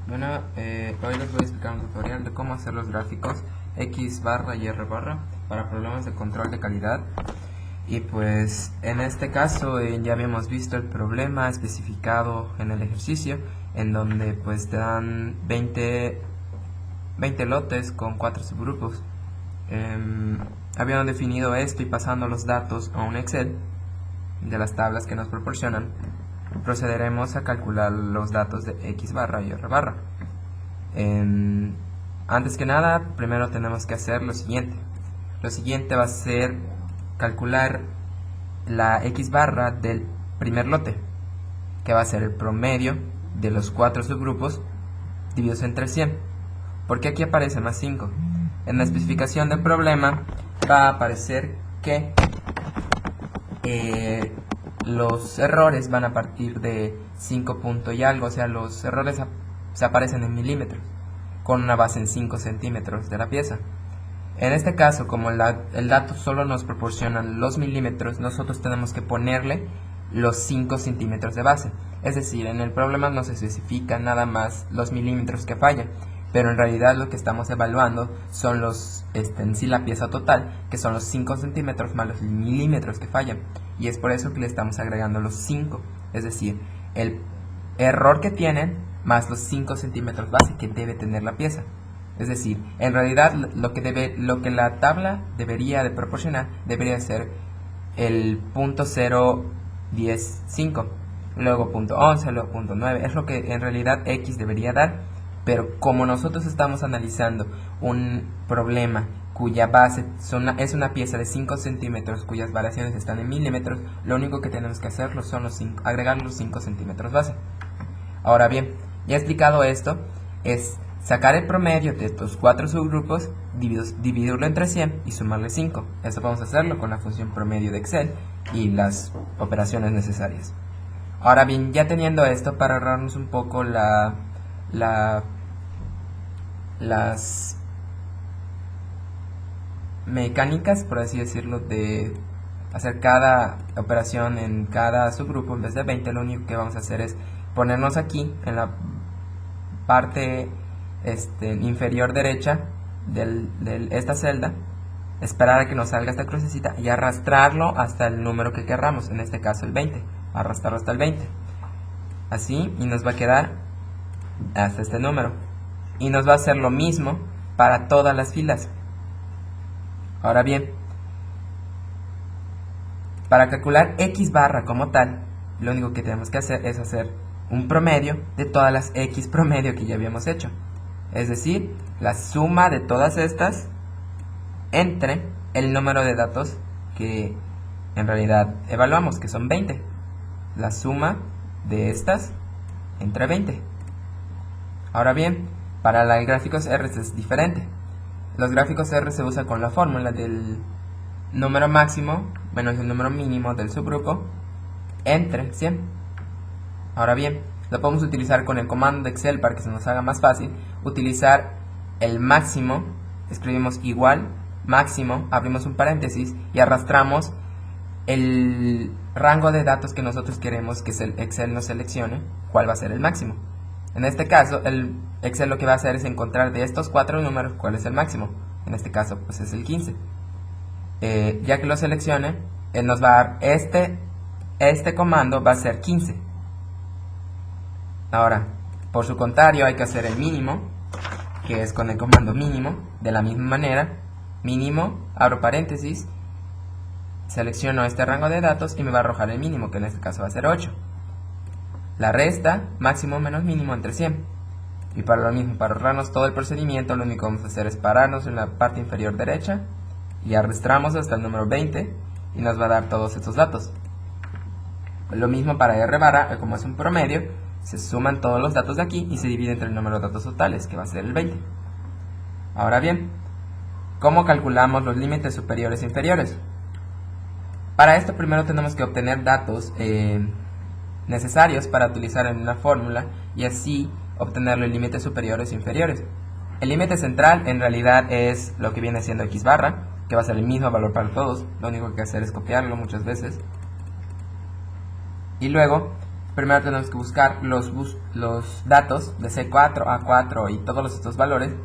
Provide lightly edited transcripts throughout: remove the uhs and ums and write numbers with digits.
Bueno, hoy les voy a explicar un tutorial de cómo hacer los gráficos X barra y R barra para problemas de control de calidad. Y pues en este caso ya habíamos visto el problema especificado en el ejercicio, en donde pues te dan 20 lotes con 4 subgrupos. Habíamos definido esto y pasando los datos a un Excel de las tablas que nos proporcionan, procederemos a calcular los datos de X barra y R barra. Antes que nada, primero tenemos que hacer lo siguiente. Lo siguiente va a ser calcular la X barra del primer lote, que va a ser el promedio de los 4 subgrupos divididos entre 100. Porque aquí aparece más 5. En la especificación del problema va a aparecer que los errores van a partir de 5 puntos y algo, o sea, los errores se aparecen en milímetros, con una base en 5 centímetros de la pieza. En este caso, como el dato solo nos proporciona los milímetros, nosotros tenemos que ponerle los 5 centímetros de base. Es decir, en el problema no se especifica nada más los milímetros que fallan, pero en realidad lo que estamos evaluando son en sí la pieza total, que son los 5 centímetros más los milímetros que fallan. Y es por eso que le estamos agregando los 5, es decir, el error que tienen más los 5 centímetros base que debe tener la pieza. Es decir, en realidad lo que la tabla debería de proporcionar debería ser el punto 0.105, luego punto 11, luego punto 9, es lo que en realidad X debería dar, pero como nosotros estamos analizando un problema cuya base es una pieza de 5 centímetros cuyas variaciones están en milímetros, lo único que tenemos que hacer son agregar los 5 centímetros base. Ahora bien, ya explicado esto, es sacar el promedio de estos 4 subgrupos, dividirlo entre 100 y sumarle 5. Esto vamos a hacerlo con la función promedio de Excel y las operaciones necesarias. Ahora bien, ya teniendo esto, para ahorrarnos un poco las mecánicas, por así decirlo, de hacer cada operación en cada subgrupo en vez de 20, lo único que vamos a hacer es ponernos aquí en la parte inferior derecha de esta celda, esperar a que nos salga esta crucecita y arrastrarlo hasta el número que querramos, en este caso el 20, arrastrarlo hasta el 20, así, y nos va a quedar hasta este número, y nos va a hacer lo mismo para todas las filas. Ahora bien, para calcular X barra como tal, lo único que tenemos que hacer es hacer un promedio de todas las X promedio que ya habíamos hecho. Es decir, la suma de todas estas entre el número de datos que en realidad evaluamos, que son 20. La suma de estas entre 20. Ahora bien, para los gráficos R es diferente. Los gráficos R se usa con la fórmula del número máximo menos el número mínimo del subgrupo entre 100. Ahora bien, lo podemos utilizar con el comando de Excel para que se nos haga más fácil. Utilizar el máximo, escribimos igual, máximo, abrimos un paréntesis y arrastramos el rango de datos que nosotros queremos que el Excel nos seleccione cuál va a ser el máximo. En este caso, el Excel lo que va a hacer es encontrar de estos 4 números cuál es el máximo. En este caso, pues es el 15. Ya que lo seleccione, él nos va a dar este comando va a ser 15. Ahora, por su contrario, hay que hacer el mínimo, que es con el comando mínimo, de la misma manera, mínimo, abro paréntesis, selecciono este rango de datos y me va a arrojar el mínimo, que en este caso va a ser 8. La resta, máximo menos mínimo entre 100. Y para lo mismo, para ahorrarnos todo el procedimiento, lo único que vamos a hacer es pararnos en la parte inferior derecha y arrastramos hasta el número 20 y nos va a dar todos estos datos. Lo mismo para R barra, como es un promedio, se suman todos los datos de aquí y se divide entre el número de datos totales, que va a ser el 20. Ahora bien, ¿cómo calculamos los límites superiores e inferiores? Para esto primero tenemos que obtener datos necesarios para utilizar en una fórmula y así obtener los límites superiores e inferiores. El límite central en realidad es lo que viene siendo X barra, que va a ser el mismo valor para todos, lo único que hacer es copiarlo muchas veces. Y luego primero tenemos que buscar los datos de C4, A4 y todos estos valores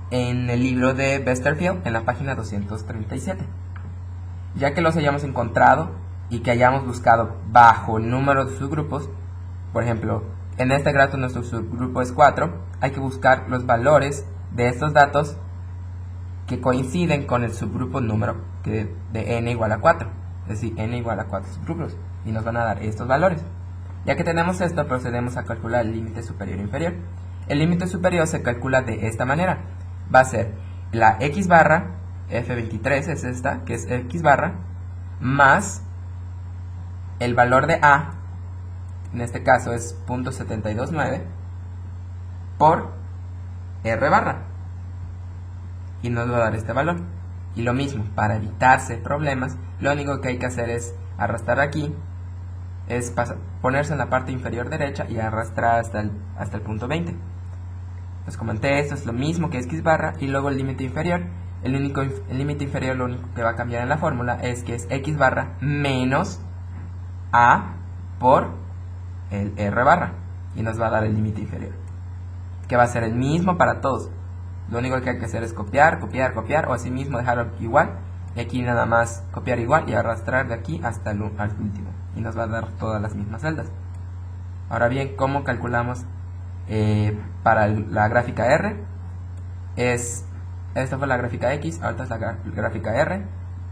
en el libro de Westerfield en la página 237. Ya que los hayamos encontrado y que hayamos buscado bajo el número de subgrupos, por ejemplo, en este grafo nuestro subgrupo es 4, hay que buscar los valores de estos datos que coinciden con el subgrupo número de n igual a 4, es decir, n igual a 4 subgrupos, y nos van a dar estos valores. Ya que tenemos esto, procedemos a calcular el límite superior e inferior. El límite superior se calcula de esta manera. Va a ser la x barra, F23 es esta, que es x barra, más el valor de A, en este caso es 0.729, por R barra. Y nos va a dar este valor. Y lo mismo, para evitarse problemas, lo único que hay que hacer es arrastrar aquí, es ponerse en la parte inferior derecha y arrastrar hasta el punto 20. Les comenté, esto es lo mismo que x barra, y luego el límite inferior. El límite inferior lo único que va a cambiar en la fórmula es que es x barra menos A por el R barra, y nos va a dar el límite inferior, que va a ser el mismo para todos. Lo único que hay que hacer es copiar, copiar, copiar, o así mismo dejarlo igual, y aquí nada más copiar igual y arrastrar de aquí hasta el último, y nos va a dar todas las mismas celdas. Ahora bien, ¿cómo calculamos para la gráfica R? Esta fue la gráfica X, ahorita es la gráfica R.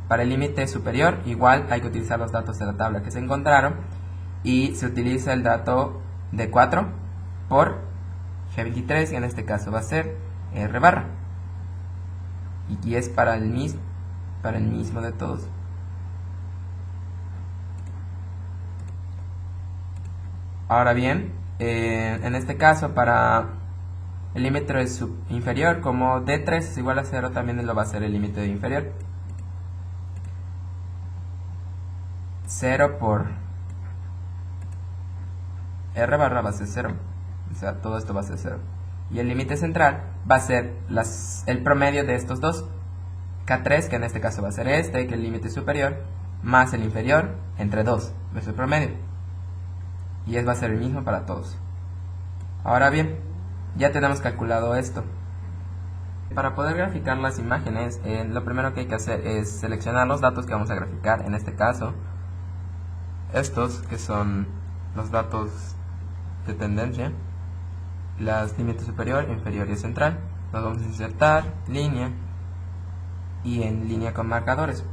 Para el límite superior, igual hay que utilizar los datos de la tabla que se encontraron, y se utiliza el dato de 4 por G23, y en este caso va a ser R barra, y es para el mismo de todos. Ahora bien, en este caso para el límite inferior, como D3 es igual a 0, también lo va a ser el límite inferior. 0 por R barra va a ser 0, o sea, todo esto va a ser 0. Y el límite central va a ser el promedio de estos dos, K3, que en este caso va a ser que es el límite superior, más el inferior, entre 2, es el promedio. Y va a ser el mismo para todos. Ahora bien, ya tenemos calculado esto. Para poder graficar las imágenes, lo primero que hay que hacer es seleccionar los datos que vamos a graficar. En este caso, estos que son los datos de tendencia, las límites superior, inferior y central. Nos vamos a insertar, línea, y en línea con marcadores,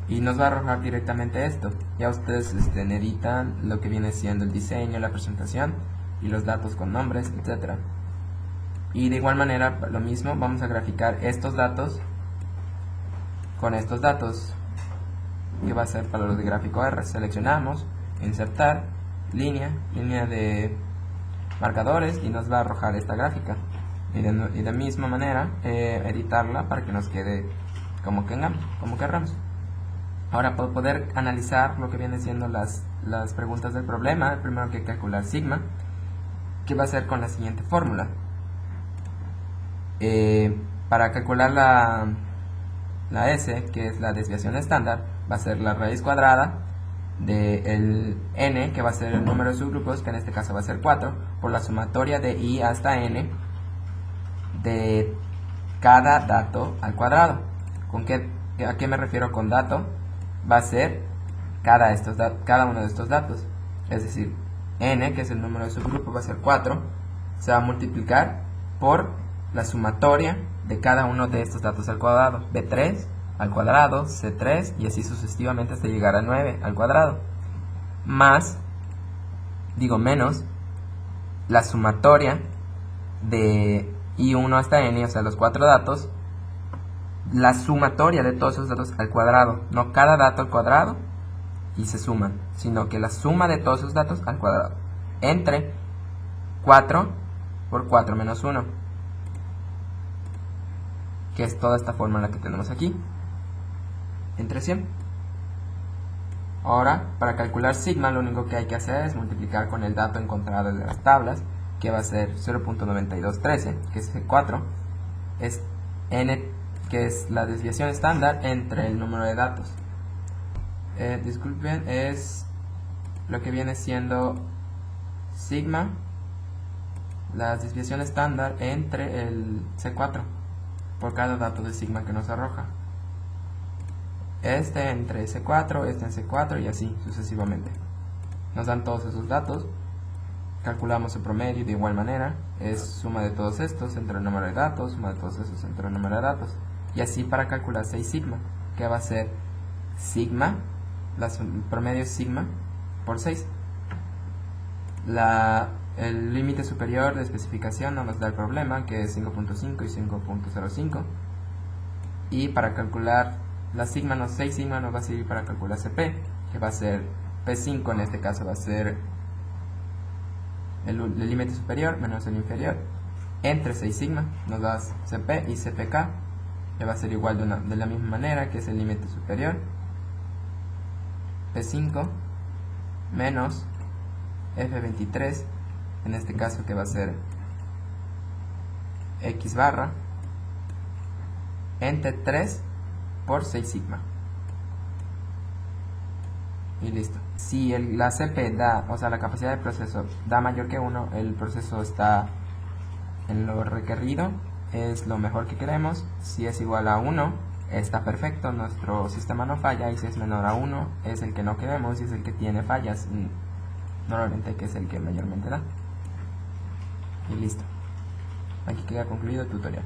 y nos va a arrojar directamente esto. Ya ustedes editan lo que viene siendo el diseño, la presentación y los datos con nombres, etcétera. Y de igual manera, lo mismo, vamos a graficar estos datos con estos datos, que va a ser para los de gráfico R. Seleccionamos, insertar, línea de marcadores, y nos va a arrojar esta gráfica. Y de misma manera, editarla para que nos quede como querramos. Ahora, para poder analizar lo que viene siendo las preguntas del problema, primero hay que calcular sigma, que va a ser con la siguiente fórmula. Para calcular la S, que es la desviación estándar, va a ser la raíz cuadrada del n, que va a ser el número de subgrupos, que en este caso va a ser 4, por la sumatoria de i hasta n de cada dato al cuadrado. ¿A qué me refiero con dato? Va a ser cada uno de estos datos, es decir, n, que es el número de subgrupo, va a ser 4, se va a multiplicar por la sumatoria de cada uno de estos datos al cuadrado, b3 al cuadrado, c3, y así sucesivamente hasta llegar a 9 al cuadrado, menos la sumatoria de i1 hasta n, o sea, los 4 datos, la sumatoria de todos esos datos al cuadrado, no cada dato al cuadrado y se suman, sino que la suma de todos esos datos al cuadrado, entre 4 por 4 menos 1, que es toda esta fórmula que tenemos aquí, entre 100. Ahora, para calcular sigma, lo único que hay que hacer es multiplicar con el dato encontrado de las tablas, que va a ser 0.9213, que es 4, es n, que es la desviación estándar entre el número de datos. Disculpen, es lo que viene siendo sigma la desviación estándar entre el C4 por cada dato de sigma que nos arroja. Este entre C4, este en C4 y así sucesivamente. Nos dan todos esos datos, calculamos el promedio de igual manera, es suma de todos estos entre el número de datos, suma de todos estos entre el número de datos, y así para calcular 6 sigma, que va a ser sigma, el promedio es sigma por 6. El límite superior de especificación no nos da el problema, que es 5.5 y 5.05, y para calcular la sigma, 6 sigma nos va a servir para calcular CP, que va a ser P5, en este caso va a ser el límite superior menos el inferior, entre 6 sigma nos da CP y CPK, que va a ser igual de la misma manera, que es el límite superior, P5 menos F23, en este caso que va a ser X barra, entre 3 por 6 sigma. Y listo. Si la CP da, o sea, la capacidad del proceso da mayor que 1, el proceso está en lo requerido, es lo mejor que queremos. Si es igual a 1, está perfecto, nuestro sistema no falla. Y si es menor a 1, es el que no queremos y es el que tiene fallas, normalmente, que es el que mayormente da. Y listo. Aquí queda concluido el tutorial.